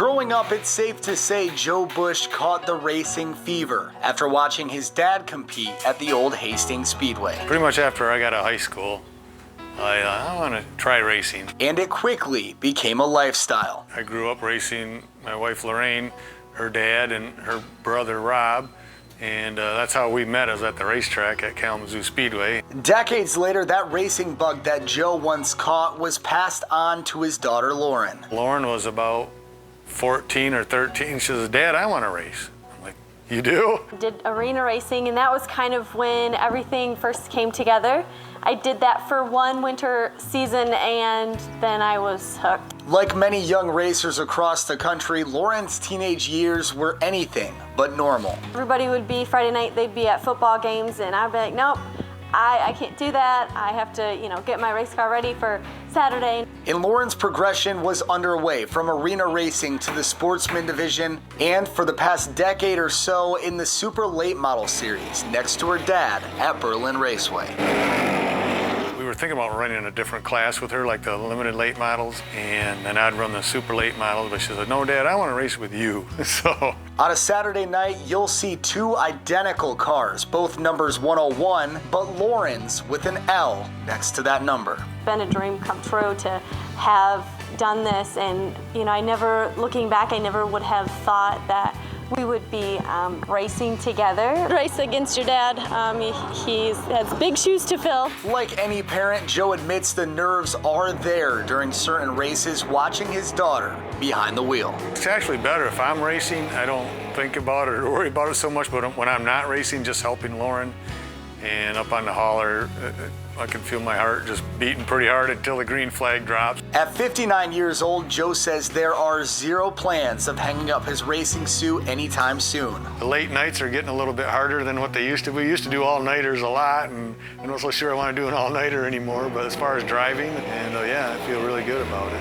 Growing up, it's safe to say Joe Bush caught the racing fever after watching his dad compete at the old Hastings Speedway. Pretty much after I got out of high school, I want to try racing. And it quickly became a lifestyle. I grew up racing my wife Lorraine, her dad, and her brother Rob. And that's how we met, us at the racetrack at Kalamazoo Speedway. Decades later, that racing bug that Joe once caught was passed on to his daughter, Lauren. Lauren was about 14 or 13. She says, "Dad, I want to race." I'm like, "You do?" Did arena racing, and that was kind of when everything first came together. I did that for one winter season, and then I was hooked. Like many young racers across the country, Lauren's teenage years were anything but normal. Everybody would be Friday night, they'd be at football games, and I'd be like, nope, I can't do that. I have to, get my race car ready for Saturday. And Lauren's progression was underway from arena racing to the sportsman division, and for the past decade or so in the super late model series next to her dad at Berlin Raceway. We were thinking about running a different class with her, like the limited late models, and then I'd run the super late models, but she said, "No, Dad, I want to race with you." So on a Saturday night, you'll see two identical cars, both numbers 101, but Lauren's with an L next to that number. It's been a dream come true to have done this, and looking back, I never would have thought that we would be racing together. Race against your dad. He has big shoes to fill. Like any parent, Joe admits the nerves are there during certain races, watching his daughter behind the wheel. it's actually better if I'm racing. I don't think about it or worry about it so much, but when I'm not racing, just helping Lauren and up on the hauler, I can feel my heart just beating pretty hard until the green flag drops. At 59 years old, Joe says there are zero plans of hanging up his racing suit anytime soon. The late nights are getting a little bit harder than what they used to. We used to do all-nighters a lot, and I'm not so sure I want to do an all-nighter anymore, but as far as driving, and yeah, I feel really good about it.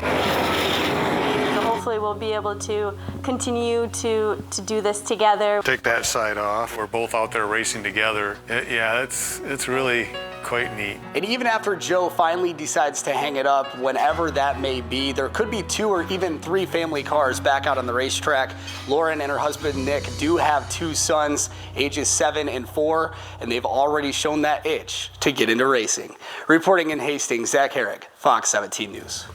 So hopefully we'll be able to continue to do this together. Take that side off. We're both out there racing together. It's really quite neat. And even after Joe finally decides to hang it up, whenever that may be, there could be 2 or even 3 family cars back out on the racetrack. Lauren and her husband Nick do have 2 sons, ages 7 and 4, and they've already shown that itch to get into racing. Reporting in Hastings, Zach Herrig, Fox 17 News.